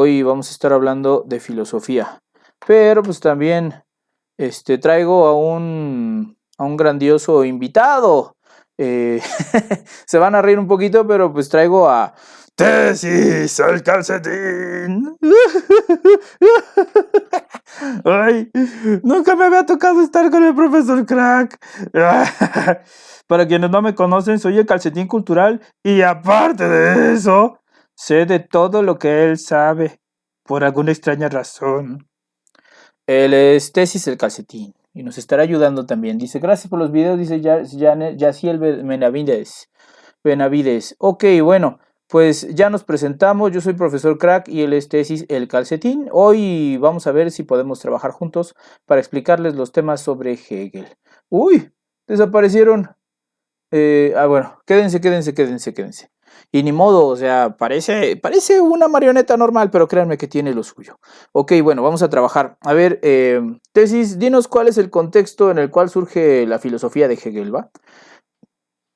hoy vamos a estar hablando de filosofía. Pero pues también traigo a un grandioso invitado. Se van a reír un poquito, pero pues traigo a Tesis, el calcetín. Ay, nunca me había tocado estar con el profesor Crack. Para quienes no me conocen, soy el calcetín cultural y aparte de eso, sé de todo lo que él sabe, por alguna extraña razón. Él es Tesis el calcetín y nos estará ayudando también. Dice, gracias por los videos, dice Yaciel Benavides. Ok, bueno, pues ya nos presentamos. Yo soy profesor Crack y él es Tesis el calcetín. Hoy vamos a ver si podemos trabajar juntos para explicarles los temas sobre Hegel. ¡Uy! Desaparecieron. Bueno, quédense. Y ni modo, o sea, parece una marioneta normal, pero créanme que tiene lo suyo. Ok, bueno, vamos a trabajar. A ver, Tesis, dinos cuál es el contexto en el cual surge la filosofía de Hegel, ¿va?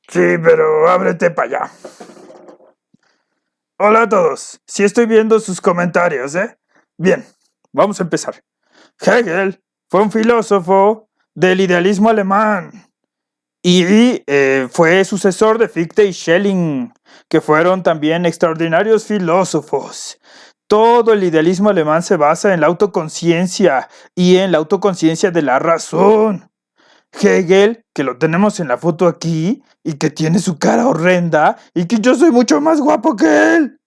Sí, pero ábrete para allá. Hola a todos, sí estoy viendo sus comentarios, ¿eh? Bien, vamos a empezar. Hegel fue un filósofo del idealismo alemán y fue sucesor de Fichte y Schelling, que fueron también extraordinarios filósofos. Todo el idealismo alemán se basa en la autoconciencia y en la autoconciencia de la razón. Hegel, que lo tenemos en la foto aquí y que tiene su cara horrenda y que yo soy mucho más guapo que él.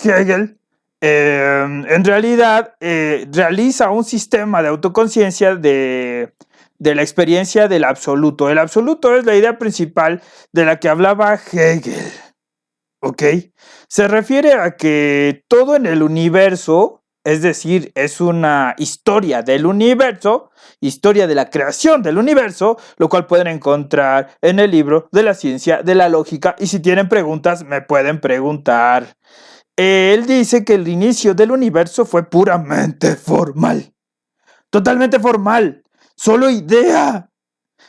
Hegel, en realidad, realiza un sistema de autoconciencia de la experiencia del absoluto. El absoluto es la idea principal de la que hablaba Hegel. ¿Ok? Se refiere a que todo en el universo, es decir, es una historia del universo, historia de la creación del universo, lo cual pueden encontrar en el libro de la ciencia de la lógica, y si tienen preguntas me pueden preguntar. Él dice que el inicio del universo fue puramente formal, totalmente formal, solo idea,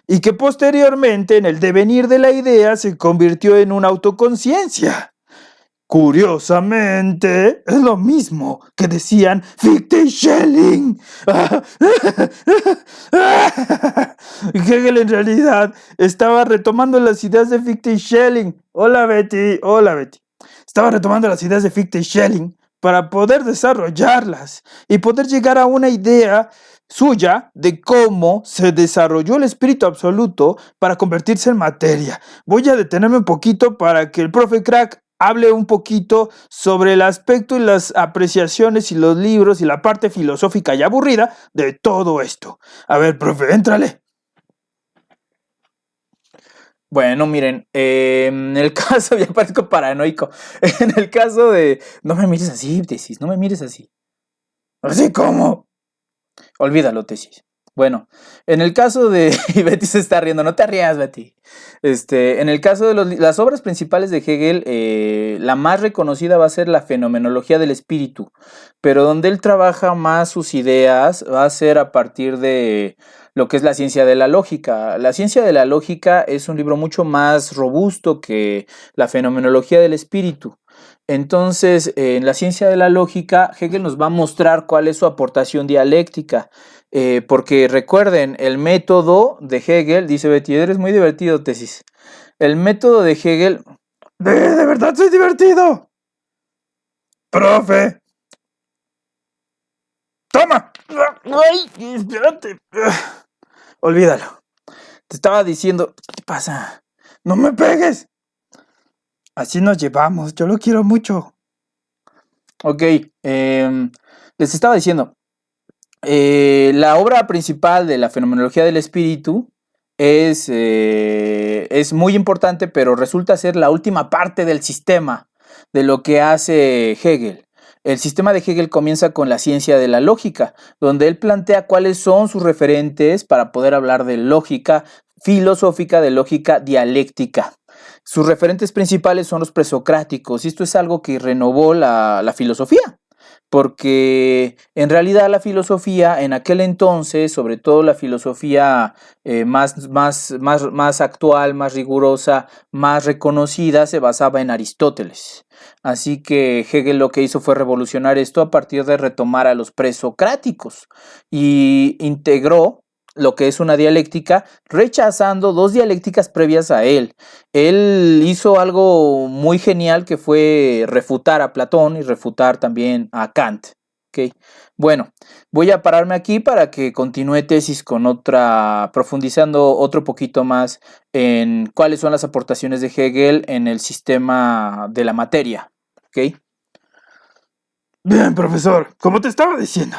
y que posteriormente en el devenir de la idea se convirtió en una autoconciencia. Curiosamente, es lo mismo que decían Fichte y Schelling. Hegel en realidad estaba retomando las ideas de Fichte y Schelling. Hola Betty. Estaba retomando las ideas de Fichte y Schelling para poder desarrollarlas y poder llegar a una idea suya de cómo se desarrolló el espíritu absoluto para convertirse en materia. Voy a detenerme un poquito para que el profe Crack hable un poquito sobre el aspecto y las apreciaciones y los libros y la parte filosófica y aburrida de todo esto. A ver, profe, éntrale. Bueno, miren, en el caso, ya parezco paranoico, en el caso de, no me mires así, Tesis, no me mires así. ¿Así cómo? Olvídalo, Tesis. Bueno, en el caso de, y Betty se está riendo, no te rías, Betty. En el caso de las obras principales de Hegel, la más reconocida va a ser la fenomenología del espíritu, pero donde él trabaja más sus ideas va a ser a partir de lo que es la ciencia de la lógica. La ciencia de la lógica es un libro mucho más robusto que la fenomenología del espíritu. Entonces, en la ciencia de la lógica, Hegel nos va a mostrar cuál es su aportación dialéctica. Porque recuerden, el método de Hegel, dice Betty, eres muy divertido, Tesis. El método de Hegel... De verdad soy divertido. Profe. ¡Toma! ¡Ay! Espérate. Olvídalo. Te estaba diciendo... ¿Qué te pasa? ¡No me pegues! Así nos llevamos, yo lo quiero mucho. Ok, les estaba diciendo... la obra principal de la fenomenología del espíritu es muy importante, pero resulta ser la última parte del sistema de lo que hace Hegel. El sistema de Hegel comienza con la ciencia de la lógica, donde él plantea cuáles son sus referentes para poder hablar de lógica filosófica, de lógica dialéctica. Sus referentes principales son los presocráticos, y esto es algo que renovó la filosofía. porque en realidad la filosofía en aquel entonces, sobre todo la filosofía más actual, más rigurosa, más reconocida, se basaba en Aristóteles. Así que Hegel lo que hizo fue revolucionar esto a partir de retomar a los presocráticos y integró lo que es una dialéctica, rechazando dos dialécticas previas a él. Él hizo algo muy genial que fue refutar a Platón y refutar también a Kant. ¿Okay? Bueno, voy a pararme aquí para que continúe tesis con profundizando otro poquito más en cuáles son las aportaciones de Hegel en el sistema de la materia. ¿Okay? Bien, profesor, como te estaba diciendo,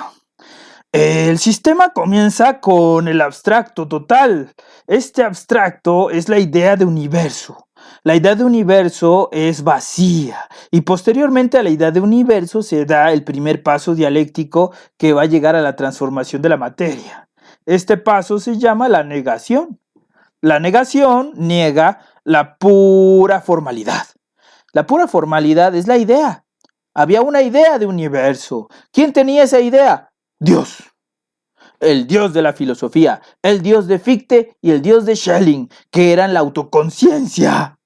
el sistema comienza con el abstracto total. Este abstracto es la idea de universo. La idea de universo es vacía y posteriormente a la idea de universo se da el primer paso dialéctico que va a llegar a la transformación de la materia. Este paso se llama la negación. La negación niega la pura formalidad. La pura formalidad es la idea. Había una idea de universo. ¿Quién tenía esa idea? Dios. El Dios de la filosofía, el Dios de Fichte y el Dios de Schelling, que eran la autoconciencia.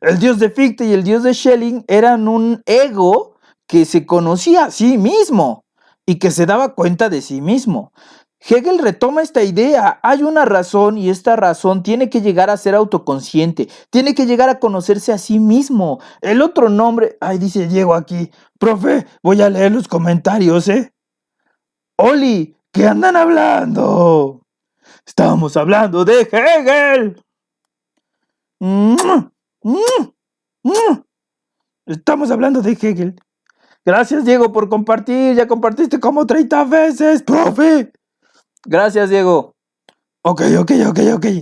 El Dios de Fichte y el Dios de Schelling eran un ego que se conocía a sí mismo y que se daba cuenta de sí mismo. Hegel retoma esta idea, hay una razón y esta razón tiene que llegar a ser autoconsciente, tiene que llegar a conocerse a sí mismo. El otro nombre, dice Diego aquí, profe, voy a leer los comentarios, Oli, ¿qué andan hablando? Estamos hablando de Hegel. Estamos hablando de Hegel. Gracias, Diego, por compartir. Ya compartiste como 30 veces, profe. Gracias, Diego. Ok.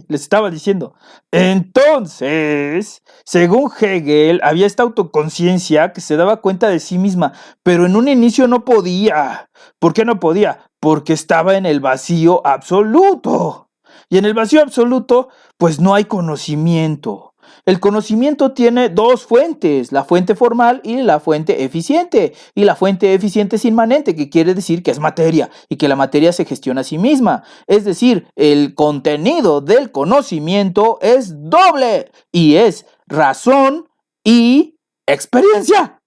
Les estaba diciendo. Entonces, según Hegel, había esta autoconciencia que se daba cuenta de sí misma, pero en un inicio no podía. ¿Por qué no podía? Porque estaba en el vacío absoluto. Y en el vacío absoluto, pues no hay conocimiento. El conocimiento tiene dos fuentes, la fuente formal y la fuente eficiente. Y la fuente eficiente es inmanente, que quiere decir que es materia y que la materia se gestiona a sí misma. Es decir, el contenido del conocimiento es doble y es razón y experiencia.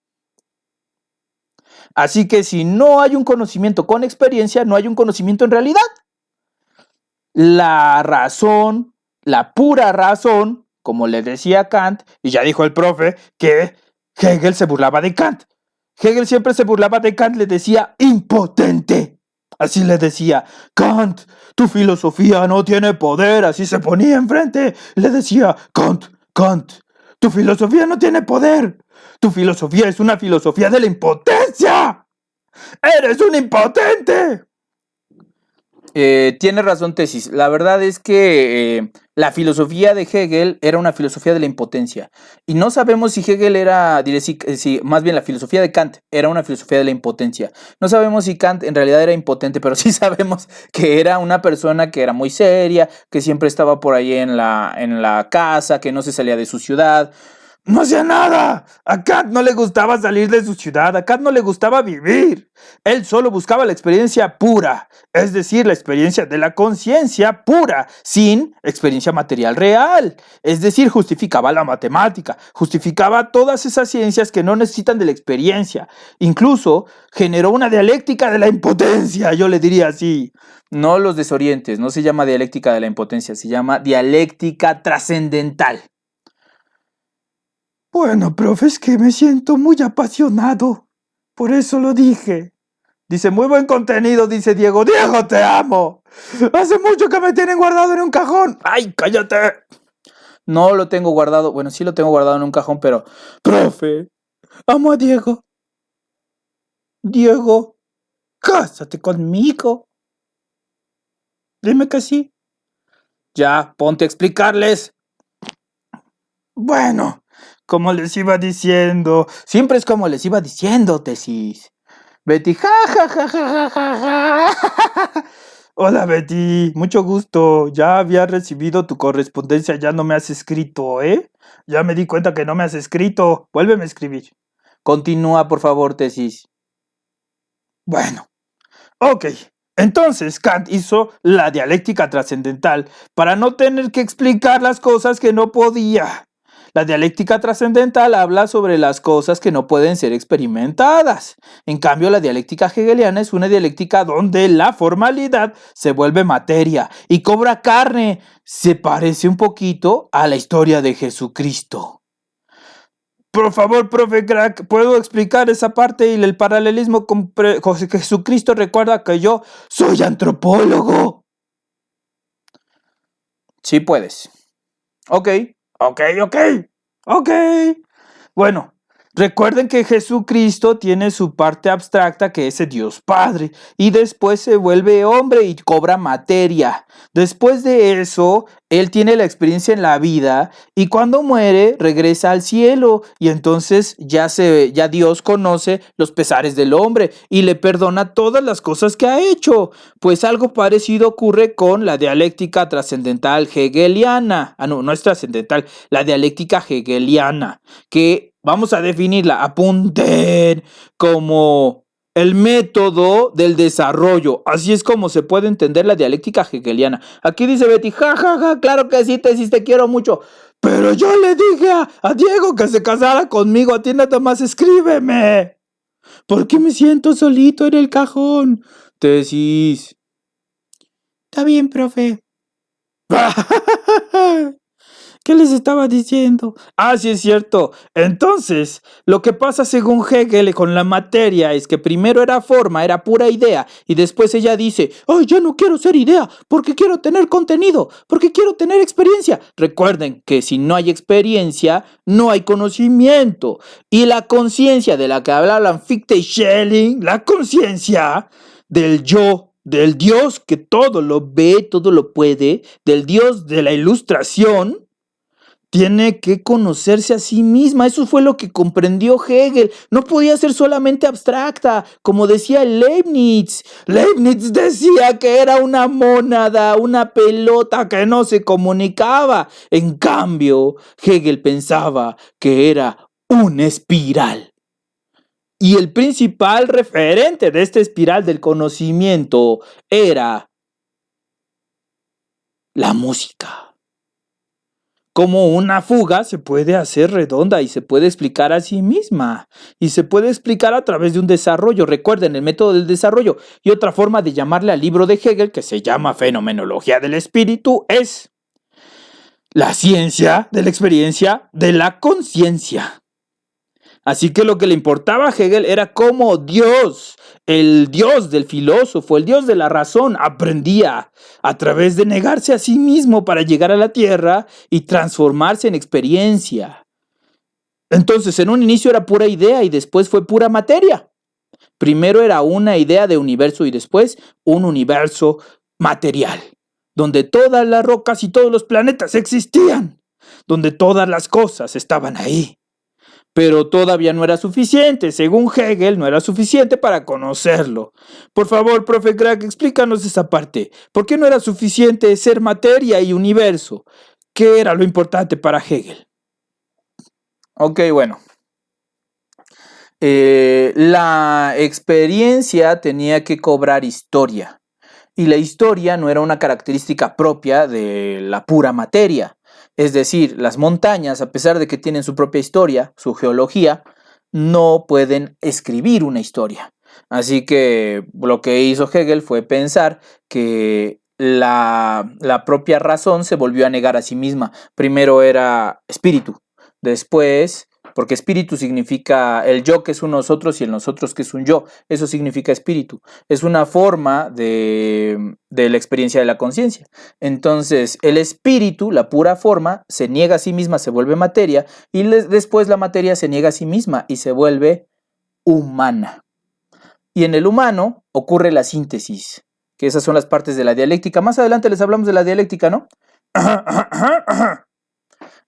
Así que si no hay un conocimiento con experiencia, no hay un conocimiento en realidad. La razón, la pura razón, como le decía Kant, y ya dijo el profe que Hegel se burlaba de Kant. Hegel siempre se burlaba de Kant, le decía impotente. Así le decía, Kant, tu filosofía no tiene poder. Así se ponía enfrente. Le decía, Kant, tu filosofía no tiene poder. Tu filosofía es una filosofía de la impotencia. ¡Eres un impotente! Tiene razón, tesis. La verdad es que la filosofía de Hegel era una filosofía de la impotencia. Y no sabemos si Hegel era, más bien la filosofía de Kant era una filosofía de la impotencia. No sabemos si Kant en realidad era impotente, pero sí sabemos que era una persona que era muy seria, que siempre estaba por ahí en la casa, que no se salía de su ciudad. No hacía nada. A Kant no le gustaba salir de su ciudad. A Kant no le gustaba vivir. Él solo buscaba la experiencia pura, es decir, la experiencia de la conciencia pura, sin experiencia material real. Es decir, justificaba la matemática, justificaba todas esas ciencias que no necesitan de la experiencia. Incluso generó una dialéctica de la impotencia, yo le diría así. No los desorientes, no se llama dialéctica de la impotencia, se llama dialéctica trascendental. Bueno, profe, es que me siento muy apasionado. Por eso lo dije. Dice, muy buen contenido, dice Diego. Diego, te amo. Hace mucho que me tienen guardado en un cajón. ¡Ay, cállate! No lo tengo guardado. Bueno, sí lo tengo guardado en un cajón, pero... Profe, amo a Diego. Diego, cásate conmigo. Dime que sí. Ya, ponte a explicarles. Bueno, como les iba diciendo. Siempre es como les iba diciendo, tesis. Betty, ja. Hola Betty, mucho gusto. Ya había recibido tu correspondencia, ya no me has escrito, ¿eh? Ya me di cuenta que no me has escrito. Vuélveme a escribir. Continúa, por favor, tesis. Bueno, ok. Entonces Kant hizo la dialéctica trascendental para no tener que explicar las cosas que no podía. La dialéctica trascendental habla sobre las cosas que no pueden ser experimentadas. En cambio, la dialéctica hegeliana es una dialéctica donde la formalidad se vuelve materia y cobra carne. Se parece un poquito a la historia de Jesucristo. Por favor, profe Crack, ¿puedo explicar esa parte y el paralelismo con Jesucristo? Recuerda que yo soy antropólogo. Sí puedes. Ok. Ok. Bueno, recuerden que Jesucristo tiene su parte abstracta que es el Dios Padre y después se vuelve hombre y cobra materia. Después de eso, él tiene la experiencia en la vida y cuando muere regresa al cielo y entonces ya Dios conoce los pesares del hombre y le perdona todas las cosas que ha hecho. Pues algo parecido ocurre con la dialéctica trascendental hegeliana. No es trascendental, la dialéctica hegeliana, que vamos a definirla, apunten, como el método del desarrollo. Así es como se puede entender la dialéctica hegeliana. Aquí dice Betty, claro que sí, te quiero mucho. Pero yo le dije a Diego que se casara conmigo, a ti nada más escríbeme. ¿Por qué me siento solito en el cajón? Tesis. Está bien, profe. ¿Qué les estaba diciendo? Ah, sí es cierto. Entonces, lo que pasa según Hegel con la materia es que primero era forma, era pura idea, y después ella dice, ¡ay, ya no quiero ser idea, porque quiero tener contenido, porque quiero tener experiencia! Recuerden que si no hay experiencia, no hay conocimiento. Y la conciencia de la que hablaban Fichte y Schelling, la conciencia del yo, del Dios que todo lo ve, todo lo puede, del Dios de la ilustración, tiene que conocerse a sí misma. Eso fue lo que comprendió Hegel. No podía ser solamente abstracta, como decía Leibniz. Leibniz decía que era una mónada, una pelota que no se comunicaba. En cambio, Hegel pensaba que era una espiral. Y el principal referente de esta espiral del conocimiento era la música. Como una fuga se puede hacer redonda y se puede explicar a sí misma. Y se puede explicar a través de un desarrollo. Recuerden el método del desarrollo. Y otra forma de llamarle al libro de Hegel, que se llama Fenomenología del Espíritu, es la ciencia de la experiencia de la conciencia. Así que lo que le importaba a Hegel era cómo Dios, el Dios del filósofo, el Dios de la razón, aprendía a través de negarse a sí mismo para llegar a la tierra y transformarse en experiencia. Entonces, en un inicio era pura idea y después fue pura materia. Primero era una idea de universo y después un universo material, donde todas las rocas y todos los planetas existían, donde todas las cosas estaban ahí. Pero todavía no era suficiente, según Hegel, no era suficiente para conocerlo. Por favor, profe Crack, explícanos esa parte. ¿Por qué no era suficiente ser materia y universo? ¿Qué era lo importante para Hegel? Ok, bueno. La experiencia tenía que cobrar historia. Y la historia no era una característica propia de la pura materia. Es decir, las montañas, a pesar de que tienen su propia historia, su geología, no pueden escribir una historia. Así que lo que hizo Hegel fue pensar que la propia razón se volvió a negar a sí misma. Primero era espíritu, después, porque espíritu significa el yo que es un nosotros y el nosotros que es un yo. Eso significa espíritu. Es una forma de la experiencia de la conciencia. Entonces, el espíritu, la pura forma, se niega a sí misma, se vuelve materia, y después la materia se niega a sí misma y se vuelve humana. Y en el humano ocurre la síntesis, que esas son las partes de la dialéctica. Más adelante les hablamos de la dialéctica, ¿no?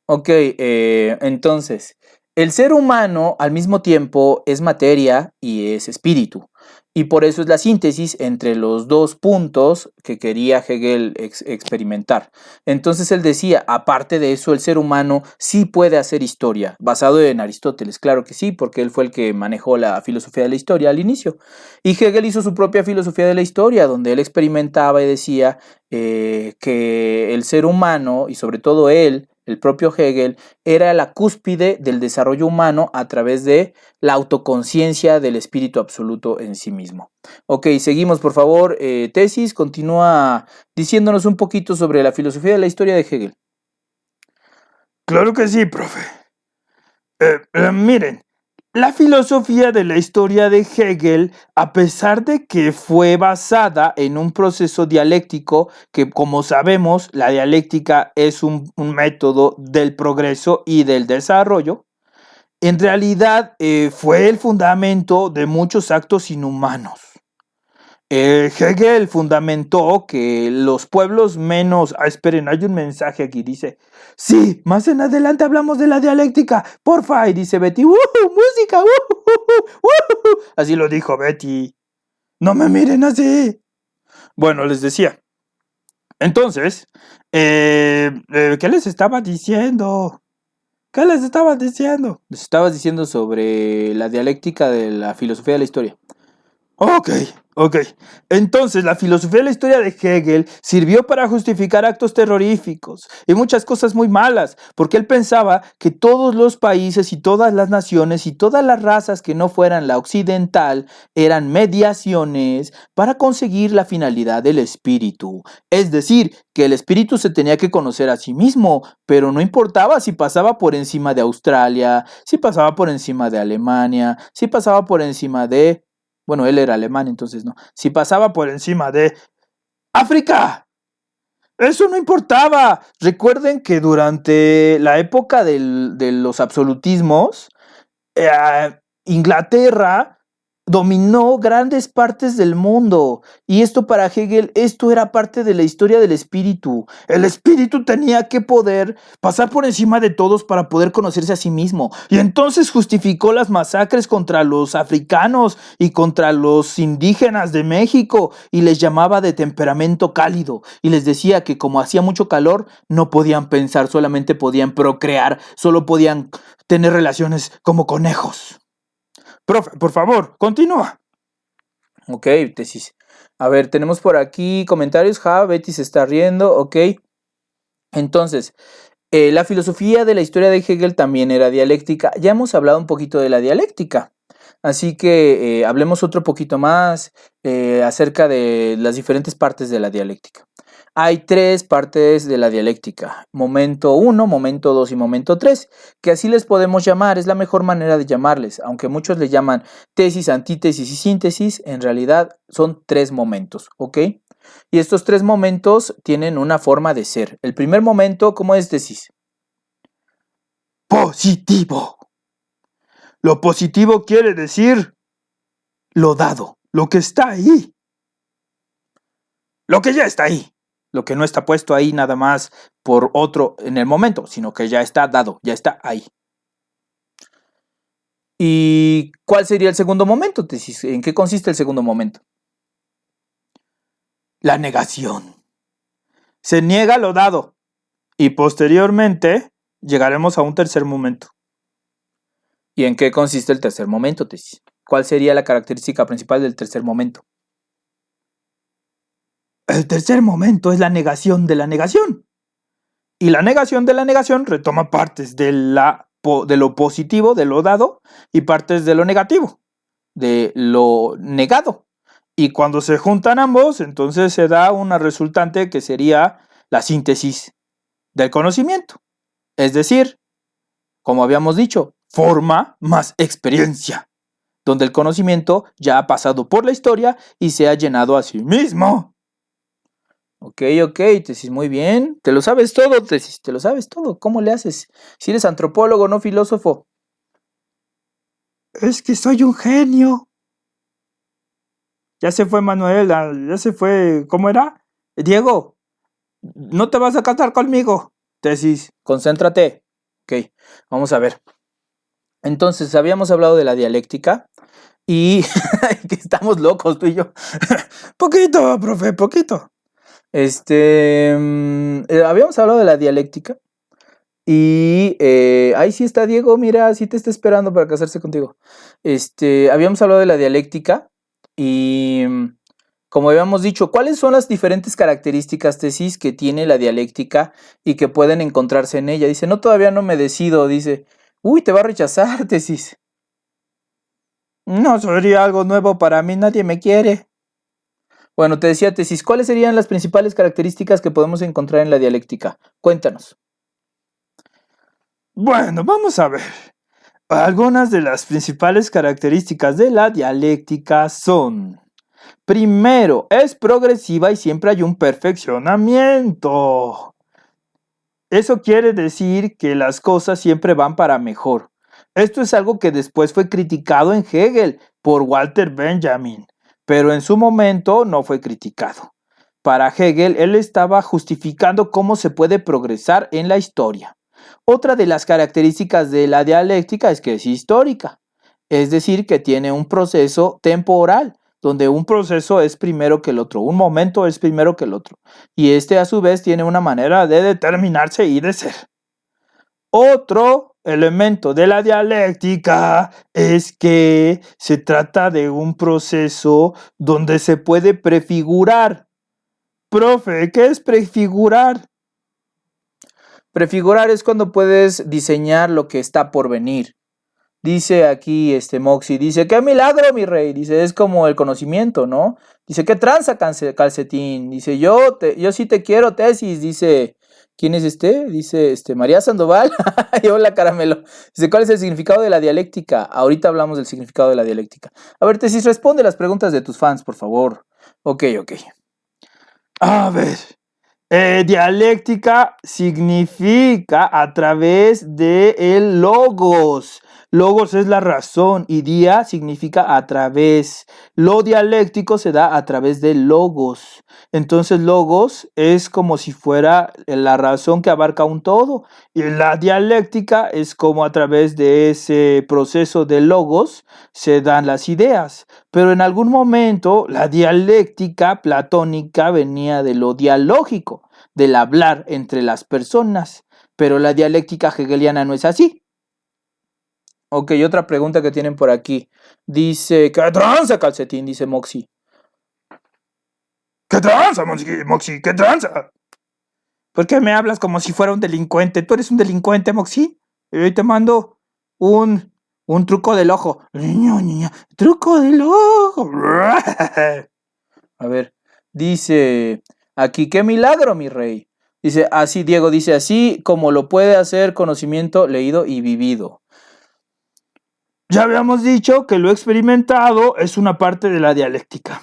Ok, entonces, El ser humano al mismo tiempo es materia y es espíritu, y por eso es la síntesis entre los dos puntos que quería Hegel experimentar. Entonces él decía, aparte de eso, el ser humano sí puede hacer historia, basado en Aristóteles, claro que sí, porque él fue el que manejó la filosofía de la historia al inicio. Y Hegel hizo su propia filosofía de la historia, donde él experimentaba y decía que el ser humano, y sobre todo él, el propio Hegel, era la cúspide del desarrollo humano a través de la autoconciencia del espíritu absoluto en sí mismo. Ok, seguimos por favor. Tesis, continúa diciéndonos un poquito sobre la filosofía de la historia de Hegel. Claro que sí, profe. Miren, la filosofía de la historia de Hegel, a pesar de que fue basada en un proceso dialéctico, que como sabemos, la dialéctica es un método del progreso y del desarrollo, en realidad fue el fundamento de muchos actos inhumanos. Hegel fundamentó que los pueblos menos... esperen, hay un mensaje aquí, dice... Sí, más en adelante hablamos de la dialéctica, porfa, y dice Betty, música, así lo dijo Betty. No me miren así. Bueno, les decía. Entonces, ¿qué les estaba diciendo? ¿Qué les estaba diciendo? Les estabas diciendo sobre la dialéctica de la filosofía de la historia. Ok. Entonces, la filosofía de la historia de Hegel sirvió para justificar actos terroríficos y muchas cosas muy malas, porque él pensaba que todos los países y todas las naciones y todas las razas que no fueran la occidental eran mediaciones para conseguir la finalidad del espíritu. Es decir, que el espíritu se tenía que conocer a sí mismo, pero no importaba si pasaba por encima de Australia, si pasaba por encima de Alemania, si pasaba por encima de... Bueno, él era alemán, entonces no. Si pasaba por encima de África, eso no importaba. Recuerden que durante la época de los absolutismos, Inglaterra dominó grandes partes del mundo. Y esto para Hegel, esto era parte de la historia del espíritu. El espíritu tenía que poder pasar por encima de todos para poder conocerse a sí mismo. Y entonces justificó las masacres contra los africanos y contra los indígenas de México y les llamaba de temperamento cálido. Y les decía que como hacía mucho calor, no podían pensar, solamente podían procrear, solo podían tener relaciones como conejos. Profe, por favor, continúa. Ok, tesis. A ver, tenemos por aquí comentarios. Betty se está riendo. Ok. Entonces, la filosofía de la historia de Hegel también era dialéctica. Ya hemos hablado un poquito de la dialéctica. Así que hablemos otro poquito más acerca de las diferentes partes de la dialéctica. Hay 3 partes de la dialéctica, momento 1, momento 2 y momento 3, que así les podemos llamar, es la mejor manera de llamarles, aunque muchos le llaman tesis, antítesis y síntesis, en realidad son 3 momentos, ¿ok? Y estos 3 momentos tienen una forma de ser. El primer momento, ¿cómo es tesis? Positivo. Lo positivo quiere decir lo dado, lo que está ahí. Lo que ya está ahí. Lo que no está puesto ahí nada más por otro en el momento, sino que ya está dado, ya está ahí. ¿Y cuál sería el segundo momento, tesis? ¿En qué consiste el segundo momento? La negación. Se niega lo dado. Y posteriormente llegaremos a un tercer momento. ¿Y en qué consiste el tercer momento, tesis? ¿Cuál sería la característica principal del tercer momento? El tercer momento es la negación de la negación. Y la negación de la negación retoma partes de lo positivo, de lo dado, y partes de lo negativo, de lo negado. Y cuando se juntan ambos, entonces se da una resultante que sería la síntesis del conocimiento. Es decir, como habíamos dicho, forma más experiencia, donde el conocimiento ya ha pasado por la historia y se ha llenado a sí mismo. Ok, tesis, muy bien. Te lo sabes todo, tesis, te lo sabes todo. ¿Cómo le haces? Si eres antropólogo, no filósofo. Es que soy un genio. Ya se fue Manuel, ya se fue, ¿cómo era? Diego, no te vas a casar conmigo. Tesis. Concéntrate. Ok, vamos a ver. Entonces, habíamos hablado de la dialéctica y que estamos locos tú y yo. Poquito, profe, poquito. Habíamos hablado de la dialéctica y ahí sí está Diego, mira, sí te está esperando para casarse contigo. Habíamos hablado de la dialéctica y como habíamos dicho, ¿cuáles son las diferentes características, tesis, que tiene la dialéctica y que pueden encontrarse en ella? Dice, no, todavía no me decido, dice, uy, te va a rechazar, tesis. No, sería algo nuevo para mí, nadie me quiere. Bueno, te decía, tesis, ¿cuáles serían las principales características que podemos encontrar en la dialéctica? Cuéntanos. Bueno, vamos a ver. Algunas de las principales características de la dialéctica son: primero, es progresiva y siempre hay un perfeccionamiento. Eso quiere decir que las cosas siempre van para mejor. Esto es algo que después fue criticado en Hegel por Walter Benjamin, pero en su momento no fue criticado. Para Hegel, él estaba justificando cómo se puede progresar en la historia. Otra de las características de la dialéctica es que es histórica, es decir, que tiene un proceso temporal, donde un proceso es primero que el otro, un momento es primero que el otro, y a su vez tiene una manera de determinarse y de ser. Otro elemento de la dialéctica es que se trata de un proceso donde se puede prefigurar. Profe, ¿qué es prefigurar? Prefigurar es cuando puedes diseñar lo que está por venir. Dice aquí Moxie, dice, qué milagro, mi rey. Dice, es como el conocimiento, ¿no? Dice, qué tranza, calcetín. Dice, yo sí te quiero, tesis. Dice, ¿quién es Dice, María Sandoval. Y hola, Caramelo. Dice, ¿cuál es el significado de la dialéctica? Ahorita hablamos del significado de la dialéctica. A ver, tesis, responde las preguntas de tus fans, por favor. Ok. A ver. Dialéctica significa a través de el logos. Logos es la razón y dia significa a través. Lo dialéctico se da a través de logos. Entonces logos es como si fuera la razón que abarca un todo. Y la dialéctica es como a través de ese proceso de logos se dan las ideas. Pero en algún momento la dialéctica platónica venía de lo dialógico, del hablar entre las personas, pero la dialéctica hegeliana no es así. Ok, otra pregunta que tienen por aquí. Dice, ¿qué tranza, calcetín? Dice Moxie. ¿Qué tranza, Moxie? ¿Qué tranza? ¿Por qué me hablas como si fuera un delincuente? ¿Tú eres un delincuente, Moxie? Y hoy te mando un truco del ojo. Niña, truco del ojo. A ver, dice aquí, qué milagro, mi rey. Dice, así, Diego, dice, así como lo puede hacer conocimiento leído y vivido. Ya habíamos dicho que lo experimentado es una parte de la dialéctica.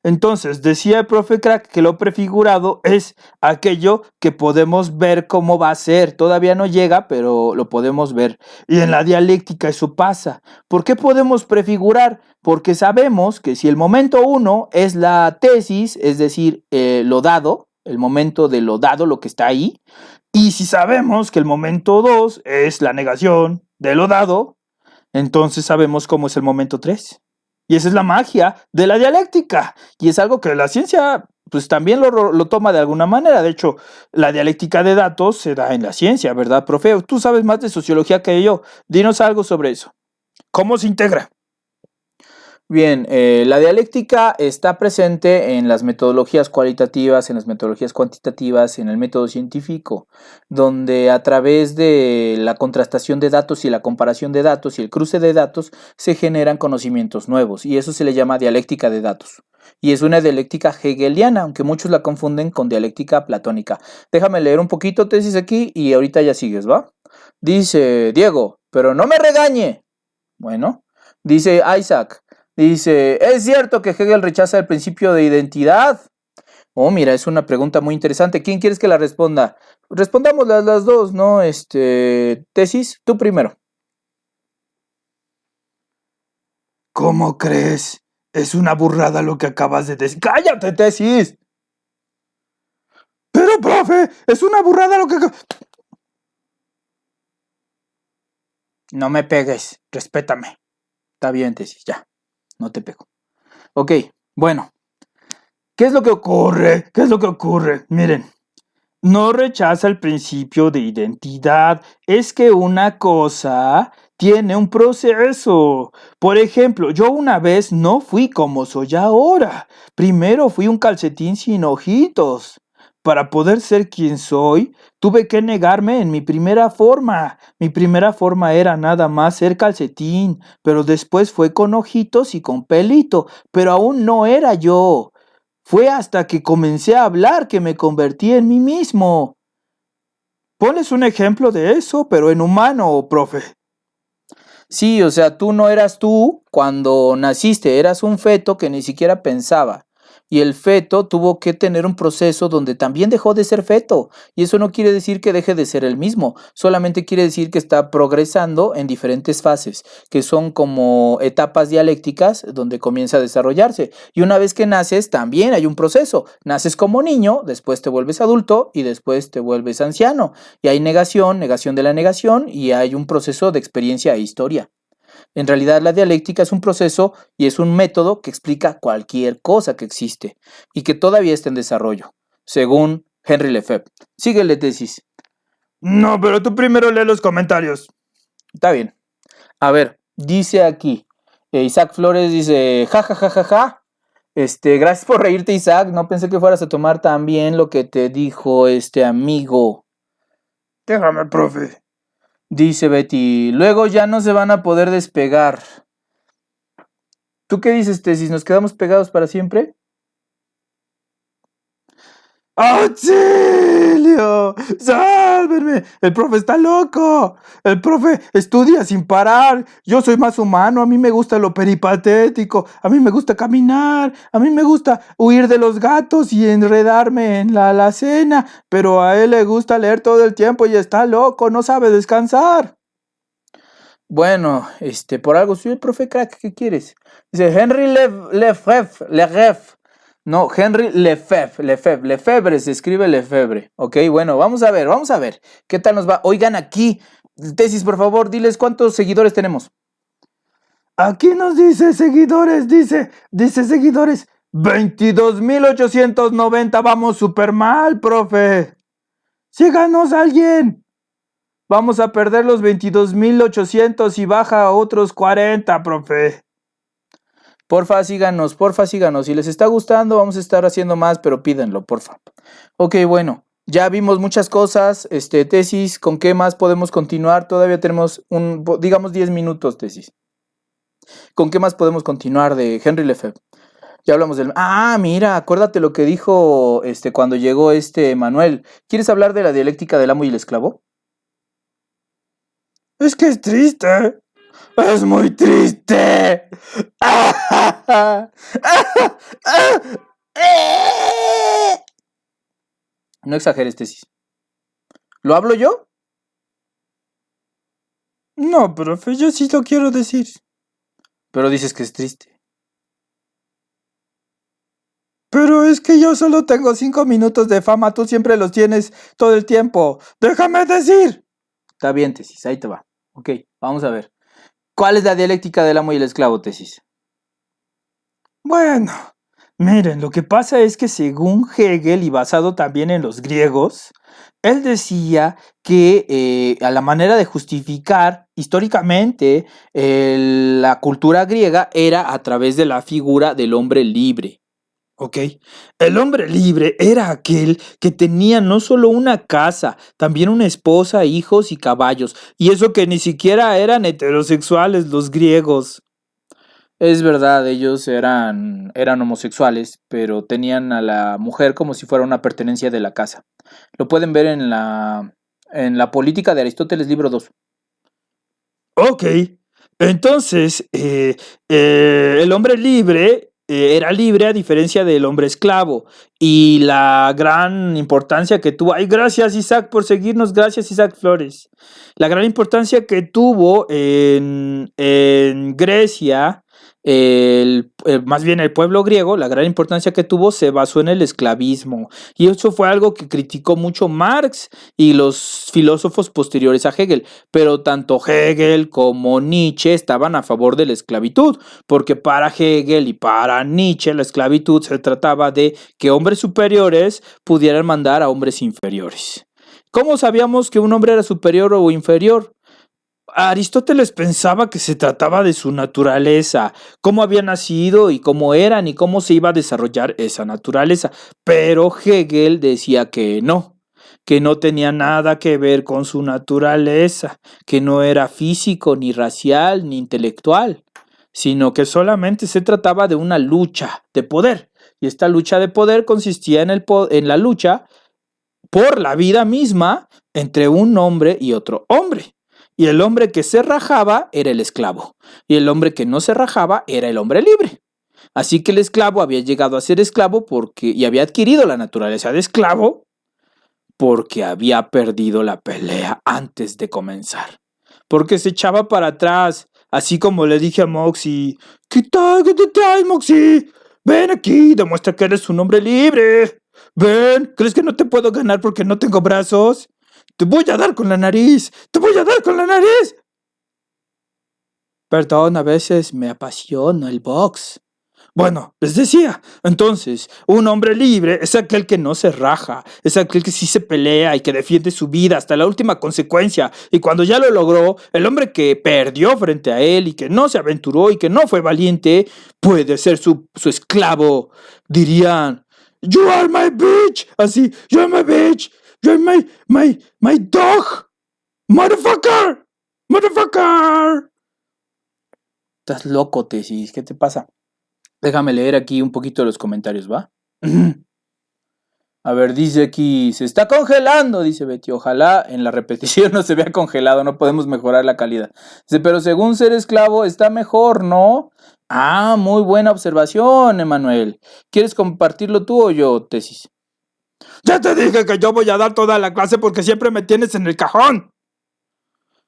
Entonces, decía el profe Crack que lo prefigurado es aquello que podemos ver cómo va a ser. Todavía no llega, pero lo podemos ver. Y en la dialéctica eso pasa. ¿Por qué podemos prefigurar? Porque sabemos que si el momento 1 es la tesis, es decir, lo dado, el momento de lo dado, lo que está ahí, y si sabemos que el momento 2 es la negación de lo dado, entonces sabemos cómo es el momento 3. Y esa es la magia de la dialéctica. Y es algo que la ciencia pues también lo toma de alguna manera. De hecho, la dialéctica de datos se da en la ciencia, ¿verdad, profe? Tú sabes más de sociología que yo. Dinos algo sobre eso. ¿Cómo se integra? Bien, la dialéctica está presente en las metodologías cualitativas, en las metodologías cuantitativas, en el método científico, donde a través de la contrastación de datos y la comparación de datos y el cruce de datos se generan conocimientos nuevos, y eso se le llama dialéctica de datos. Y es una dialéctica hegeliana, aunque muchos la confunden con dialéctica platónica. Déjame leer un poquito tesis aquí y ahorita ya sigues, ¿va? Dice Diego, pero no me regañe. Bueno, dice Isaac. Dice, ¿es cierto que Hegel rechaza el principio de identidad? Oh, mira, es una pregunta muy interesante. ¿Quién quieres que la responda? Respondamos las dos, ¿no? Tesis, tú primero. ¿Cómo crees? Es una burrada lo que acabas de decir. ¡Cállate, tesis! Pero, profe, es una burrada lo que... No me pegues, respétame. Está bien, Tesis, ya. No te pego. Ok, bueno. ¿Qué es lo que ocurre? ¿Qué es lo que ocurre? Miren, no rechaza el principio de identidad. Es que una cosa tiene un proceso. Por ejemplo, yo una vez no fui como soy ahora. Primero fui un calcetín sin ojitos. Para poder ser quien soy, tuve que negarme en mi primera forma. Mi primera forma era nada más ser calcetín, pero después fue con ojitos y con pelito, pero aún no era yo. Fue hasta que comencé a hablar que me convertí en mí mismo. Pones un ejemplo de eso, pero en humano, profe. Sí, o sea, tú no eras tú cuando naciste, eras un feto que ni siquiera pensaba. Y el feto tuvo que tener un proceso donde también dejó de ser feto. Y eso no quiere decir que deje de ser el mismo, solamente quiere decir que está progresando en diferentes fases, que son como etapas dialécticas donde comienza a desarrollarse. Y una vez que naces, también hay un proceso. Naces como niño, después te vuelves adulto y después te vuelves anciano. Y hay negación, negación de la negación, y hay un proceso de experiencia e historia. En realidad la dialéctica es un proceso y es un método que explica cualquier cosa que existe y que todavía está en desarrollo, según Henry Lefebvre. Síguele, Tesis. No, pero tú primero lee los comentarios. Está bien. A ver, dice aquí, Isaac Flores dice, ja, ja, ja, ja, ja. Gracias por reírte, Isaac. No pensé que fueras a tomar tan bien lo que te dijo este amigo. Déjame, profe. Dice Betty, luego ya no se van a poder despegar. ¿Tú qué dices, Tesis? ¿Nos quedamos pegados para siempre? ¡Auxilio! ¡Sálvenme! El profe está loco. El profe estudia sin parar. Yo soy más humano. A mí me gusta lo peripatético. A mí me gusta caminar. A mí me gusta huir de los gatos y enredarme en la alacena. Pero a él le gusta leer todo el tiempo y está loco. No sabe descansar. Bueno, por algo soy el profe crack, ¿qué quieres? Dice Henry Lefebvre. No, Henry Lefebvre, se escribe Lefebvre. Ok, bueno, vamos a ver. ¿Qué tal nos va? Oigan aquí, Tesis, por favor, diles cuántos seguidores tenemos. Aquí nos dice seguidores, dice seguidores. 22,890. Vamos súper mal, profe. Síganos alguien. Vamos a perder los 22,800 y baja a otros 40, profe. Porfa, síganos. Si les está gustando, vamos a estar haciendo más, pero pídanlo, porfa. Ok, bueno, ya vimos muchas cosas. Tesis, ¿con qué más podemos continuar? Todavía tenemos digamos 10 minutos, Tesis. ¿Con qué más podemos continuar de Henry Lefebvre? Ya hablamos del... Ah, mira, acuérdate lo que dijo cuando llegó Manuel. ¿Quieres hablar de la dialéctica del amo y el esclavo? Es que es triste. Es muy triste. No exageres, Tesis. ¿Lo hablo yo? No, profe, yo sí lo quiero decir. Pero dices que es triste. Pero es que yo solo tengo 5 minutos de fama, tú siempre los tienes todo el tiempo. ¡Déjame decir! Está bien, Tesis, ahí te va. Ok, vamos a ver. ¿Cuál es la dialéctica del amo y el esclavo, Tesis? Bueno, miren, lo que pasa es que según Hegel y basado también en los griegos, él decía que a la manera de justificar históricamente la cultura griega era a través de la figura del hombre libre. ¿Ok? El hombre libre era aquel que tenía no solo una casa, también una esposa, hijos y caballos. Y eso que ni siquiera eran heterosexuales los griegos. Es verdad, ellos eran homosexuales, pero tenían a la mujer como si fuera una pertenencia de la casa. Lo pueden ver en la Política de Aristóteles, libro 2. Ok, entonces el hombre libre era libre a diferencia del hombre esclavo. Y la gran importancia que tuvo... Ay, gracias Isaac por seguirnos, gracias Isaac Flores. La gran importancia que tuvo en Grecia el más bien el pueblo griego, la gran importancia que tuvo se basó en el esclavismo. Y eso fue algo que criticó mucho Marx y los filósofos posteriores a Hegel. Pero tanto Hegel como Nietzsche estaban a favor de la esclavitud, porque para Hegel y para Nietzsche la esclavitud se trataba de que hombres superiores pudieran mandar a hombres inferiores. ¿Cómo sabíamos que un hombre era superior o inferior? Aristóteles pensaba que se trataba de su naturaleza, cómo había nacido y cómo eran y cómo se iba a desarrollar esa naturaleza, pero Hegel decía que no tenía nada que ver con su naturaleza, que no era físico, ni racial, ni intelectual, sino que solamente se trataba de una lucha de poder, y esta lucha de poder consistía en la lucha por la vida misma entre un hombre y otro hombre. Y el hombre que se rajaba era el esclavo, y el hombre que no se rajaba era el hombre libre. Así que el esclavo había llegado a ser esclavo y había adquirido la naturaleza de esclavo porque había perdido la pelea antes de comenzar. Porque se echaba para atrás, así como le dije a Moxie, ¿qué tal? ¿Qué te traes, Moxie? Ven aquí, demuestra que eres un hombre libre. Ven, ¿crees que no te puedo ganar porque no tengo brazos? Te voy a dar con la nariz. ¡Te voy a dar con la nariz! Perdón, a veces me apasiona el box. Bueno, les decía, entonces, un hombre libre es aquel que no se raja, es aquel que sí se pelea y que defiende su vida hasta la última consecuencia. Y cuando ya lo logró, el hombre que perdió frente a él y que no se aventuró y que no fue valiente, puede ser su esclavo. Dirían, "You are my bitch", así, "You are my bitch, you are my dog, motherfucker, motherfucker". Estás loco, Tesis, ¿qué te pasa? Déjame leer aquí un poquito los comentarios, ¿va? A ver, dice aquí, se está congelando, dice Betty. Ojalá en la repetición no se vea congelado, no podemos mejorar la calidad. Dice, pero según ser esclavo está mejor, ¿no? Ah, muy buena observación, Emanuel. ¿Quieres compartirlo tú o yo, Tesis? Ya te dije que yo voy a dar toda la clase porque siempre me tienes en el cajón.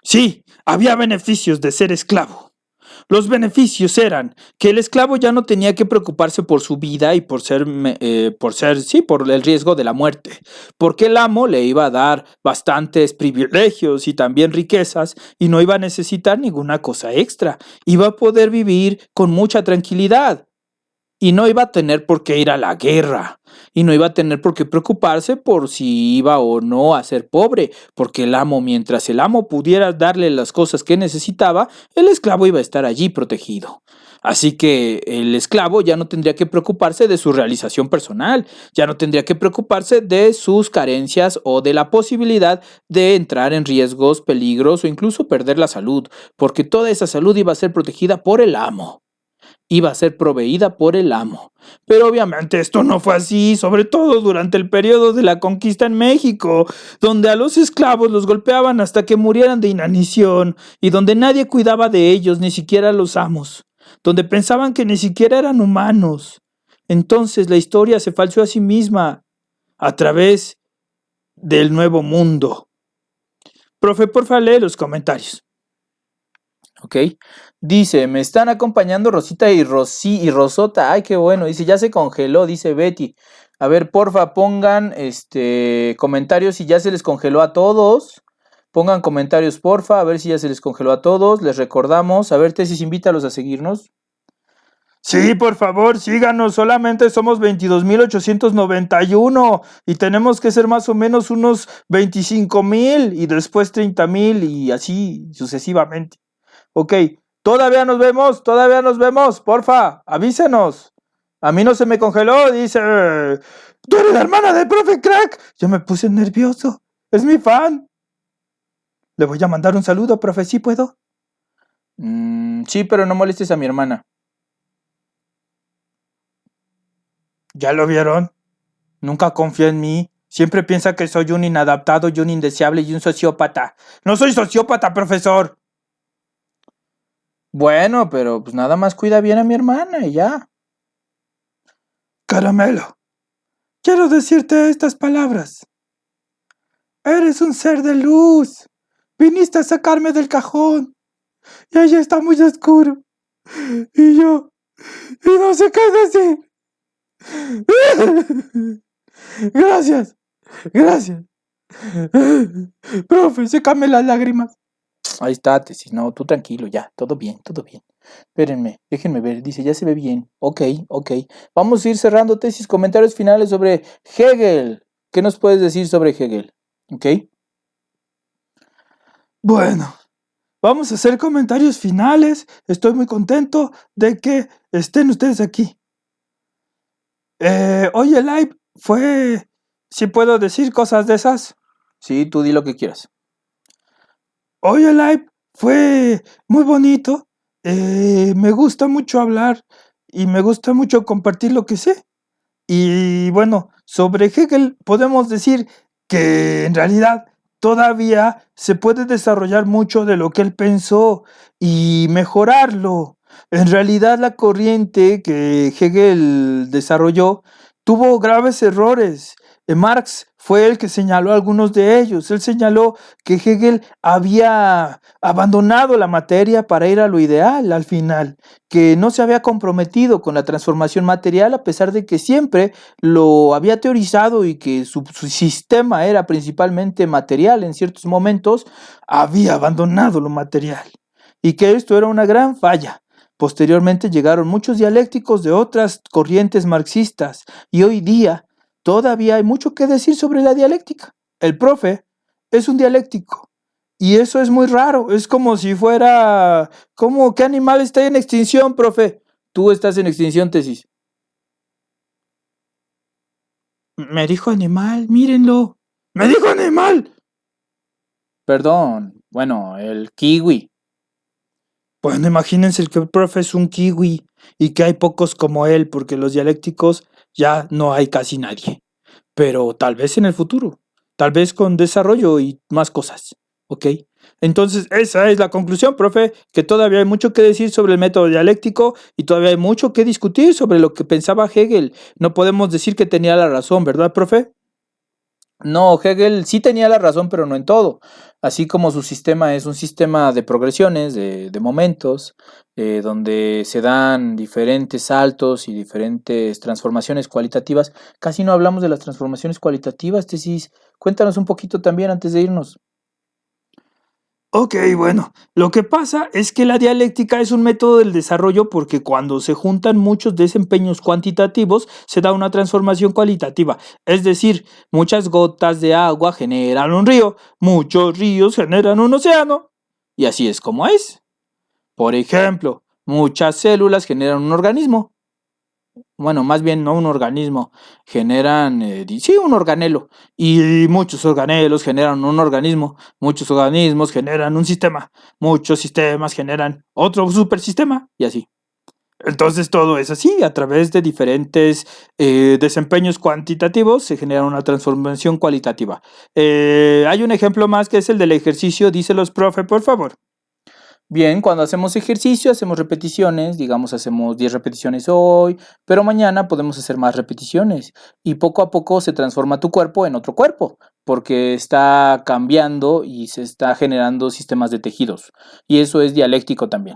Sí, había beneficios de ser esclavo. Los beneficios eran que el esclavo ya no tenía que preocuparse por su vida y por el riesgo de la muerte, porque el amo le iba a dar bastantes privilegios y también riquezas y no iba a necesitar ninguna cosa extra. Iba a poder vivir con mucha tranquilidad. Y no iba a tener por qué ir a la guerra. Y no iba a tener por qué preocuparse por si iba o no a ser pobre. Porque mientras el amo pudiera darle las cosas que necesitaba, el esclavo iba a estar allí protegido. Así que el esclavo ya no tendría que preocuparse de su realización personal. Ya no tendría que preocuparse de sus carencias o de la posibilidad de entrar en riesgos, peligros o incluso perder la salud. Porque toda esa salud iba a ser protegida por el amo. Iba a ser proveída por el amo. Pero obviamente esto no fue así, sobre todo durante el periodo de la conquista en México, donde a los esclavos los golpeaban hasta que murieran de inanición y donde nadie cuidaba de ellos, ni siquiera los amos, donde pensaban que ni siquiera eran humanos. Entonces la historia se falseó a sí misma a través del nuevo mundo. Profe, porfa, lee los comentarios. Ok, dice, me están acompañando Rosita y Rosota, ay qué bueno, dice, ya se congeló, dice Betty. A ver, porfa, pongan comentarios si ya se les congeló a todos. Pongan comentarios, porfa, a ver si ya se les congeló a todos. Les recordamos, a ver, Tesis, invítalos a seguirnos. Sí, por favor, síganos, solamente somos 22,891 y tenemos que ser más o menos unos 25,000 y después 30,000 y así sucesivamente. Ok, todavía nos vemos, porfa, avísenos. A mí no se me congeló, dice, tú eres la hermana del profe Crack. Yo me puse nervioso, es mi fan. Le voy a mandar un saludo, profe, ¿sí puedo? Sí, pero no molestes a mi hermana. ¿Ya lo vieron? Nunca confía en mí. Siempre piensa que soy un inadaptado y un indeseable y un sociópata. No soy sociópata, profesor. Bueno, pero pues nada más cuida bien a mi hermana y ya. Caramelo, quiero decirte estas palabras. Eres un ser de luz. Viniste a sacarme del cajón. Y allí está muy oscuro. ¿Y se cae así. Gracias, gracias. Profe, sécame las lágrimas. Ahí está, tesis. No, tú tranquilo, ya. Todo bien, todo bien. Espérenme, déjenme ver. Dice, ya se ve bien. Ok. Vamos a ir cerrando, tesis. Comentarios finales sobre Hegel. ¿Qué nos puedes decir sobre Hegel? Ok. Bueno, vamos a hacer comentarios finales. Estoy muy contento de que estén ustedes aquí. Hoy el live fue... ¿Sí puedo decir cosas de esas? Sí, tú di lo que quieras. Hoy el live fue muy bonito. Me gusta mucho hablar y me gusta mucho compartir lo que sé. Y bueno, sobre Hegel podemos decir que en realidad todavía se puede desarrollar mucho de lo que él pensó y mejorarlo. En realidad la corriente que Hegel desarrolló tuvo graves errores. Marx fue el que señaló algunos de ellos. Él señaló que Hegel había abandonado la materia para ir a lo ideal al final, que no se había comprometido con la transformación material a pesar de que siempre lo había teorizado y que su sistema era principalmente material en ciertos momentos, había abandonado lo material y que esto era una gran falla. Posteriormente llegaron muchos dialécticos de otras corrientes marxistas y hoy día todavía hay mucho que decir sobre la dialéctica. El profe es un dialéctico y eso es muy raro. Es como si fuera... ¿Qué animal está en extinción, profe? Tú estás en extinción, tesis. Me dijo animal, mírenlo. ¡Me dijo animal! Perdón. Bueno, el kiwi. Bueno, imagínense que el profe es un kiwi y que hay pocos como él, porque los dialécticos ya no hay casi nadie. Pero tal vez en el futuro, tal vez con desarrollo y más cosas, ¿ok? Entonces, esa es la conclusión, profe, que todavía hay mucho que decir sobre el método dialéctico y todavía hay mucho que discutir sobre lo que pensaba Hegel. No podemos decir que tenía la razón, ¿verdad, profe? No, Hegel sí tenía la razón, pero no en todo. Así como su sistema es un sistema de progresiones, de momentos, donde se dan diferentes saltos y diferentes transformaciones cualitativas. Casi no hablamos de las transformaciones cualitativas, tesis. Cuéntanos un poquito también antes de irnos. Ok, bueno, lo que pasa es que la dialéctica es un método del desarrollo porque cuando se juntan muchos desempeños cuantitativos se da una transformación cualitativa. Es decir, muchas gotas de agua generan un río, muchos ríos generan un océano. Y así es como es. Por ejemplo, muchas células generan un organismo. Bueno, más bien no un organismo, generan, sí, un organelo. Y muchos organelos generan un organismo, muchos organismos generan un sistema, muchos sistemas generan otro supersistema y así. Entonces todo es así, a través de diferentes desempeños cuantitativos se genera una transformación cualitativa. Hay un ejemplo más que es el del ejercicio, díselos, profe, por favor. Bien, cuando hacemos ejercicio, hacemos repeticiones, digamos, hacemos 10 repeticiones hoy, pero mañana podemos hacer más repeticiones y poco a poco se transforma tu cuerpo en otro cuerpo, porque está cambiando y se está generando sistemas de tejidos, y eso es dialéctico también.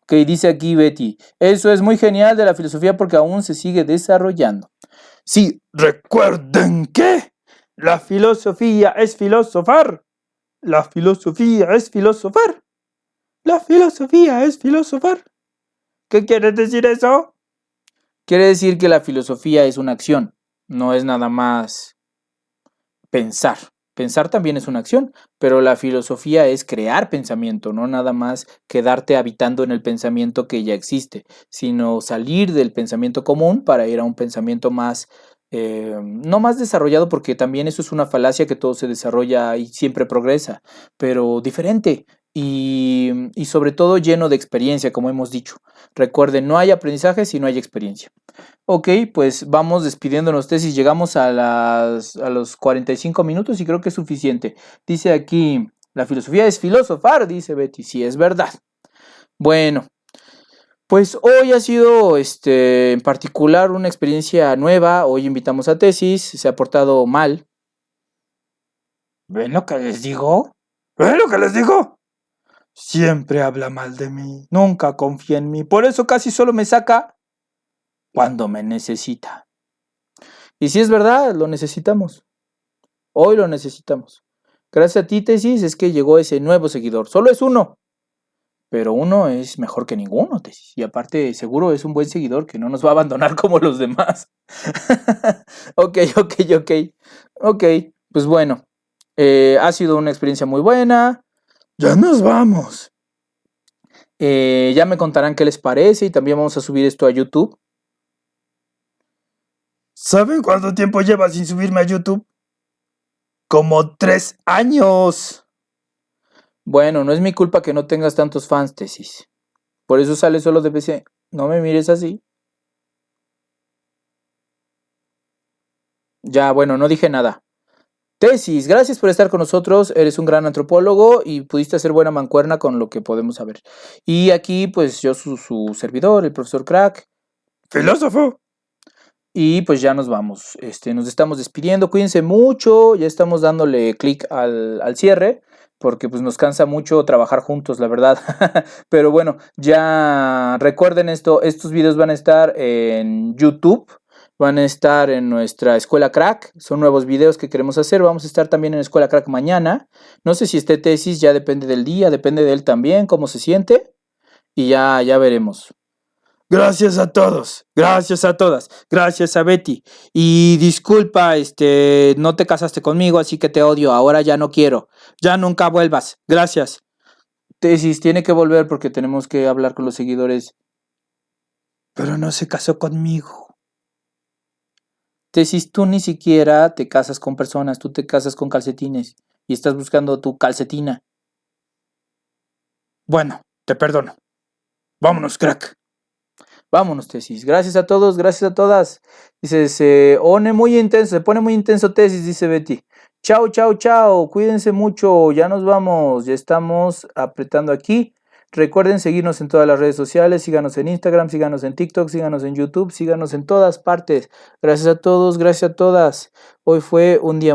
Ok, dice aquí Betty, eso es muy genial de la filosofía porque aún se sigue desarrollando. Sí, recuerden que la filosofía es filosofar. La filosofía es filosofar. La filosofía es filosofar. ¿Qué quiere decir eso? Quiere decir que la filosofía es una acción, no es nada más pensar. Pensar también es una acción, pero la filosofía es crear pensamiento, no nada más quedarte habitando en el pensamiento que ya existe, sino salir del pensamiento común para ir a un pensamiento más, no más desarrollado, porque también eso es una falacia que todo se desarrolla y siempre progresa, pero diferente y sobre todo lleno de experiencia, como hemos dicho. Recuerden, no hay aprendizaje si no hay experiencia. Ok, pues vamos despidiéndonos, tesis. Llegamos a los 45 minutos y creo que es suficiente. Dice aquí, la filosofía es filosofar, dice Betty. Sí, es verdad. Bueno, pues hoy ha sido en particular una experiencia nueva. Hoy invitamos a tesis, se ha portado mal. ¿Ven lo que les digo? ¿Ven lo que les digo? Siempre habla mal de mí, nunca confía en mí, por eso casi solo me saca cuando me necesita. Y si es verdad, lo necesitamos. Hoy lo necesitamos. Gracias a ti, Tesis, es que llegó ese nuevo seguidor. Solo es uno. Pero uno es mejor que ninguno, Tesis. Y aparte, seguro es un buen seguidor que no nos va a abandonar como los demás. Ok. Ok, pues bueno. Ha sido una experiencia muy buena. Ya nos vamos. Ya me contarán qué les parece y también vamos a subir esto a YouTube. ¿Saben cuánto tiempo lleva sin subirme a YouTube? Como 3 años. Bueno, no es mi culpa que no tengas tantos fans, Tesis. Por eso sale solo de PC. No me mires así. Ya, bueno, no dije nada. Tesis, gracias por estar con nosotros. Eres un gran antropólogo y pudiste hacer buena mancuerna con lo que podemos saber. Y aquí, pues yo, su servidor, el profesor Crack. Filósofo. Y pues ya nos vamos. Nos estamos despidiendo. Cuídense mucho. Ya estamos dándole clic al cierre. Porque pues nos cansa mucho trabajar juntos, la verdad. Pero bueno, ya recuerden esto. Estos videos van a estar en YouTube. Van a estar en nuestra Escuela Crack. Son nuevos videos que queremos hacer. Vamos a estar también en Escuela Crack mañana. No sé si esté Tesis, ya depende del día. Depende de él también, cómo se siente. Y ya veremos. Gracias a todos, gracias a todas, gracias a Betty. Y disculpa, no te casaste conmigo, así que te odio, ahora ya no quiero. Ya nunca vuelvas, gracias. Tesis tiene que volver porque tenemos que hablar con los seguidores. Pero no se casó conmigo. Tesis, tú ni siquiera te casas con personas, tú te casas con calcetines y estás buscando tu calcetina. Bueno, te perdono. Vámonos, Crack. Vámonos, Tesis. Gracias a todos, gracias a todas. Dice, se pone muy intenso, Tesis, dice Betty. Chao. Cuídense mucho. Ya nos vamos. Ya estamos apretando aquí. Recuerden seguirnos en todas las redes sociales. Síganos en Instagram, síganos en TikTok, síganos en YouTube, síganos en todas partes. Gracias a todos, gracias a todas. Hoy fue un día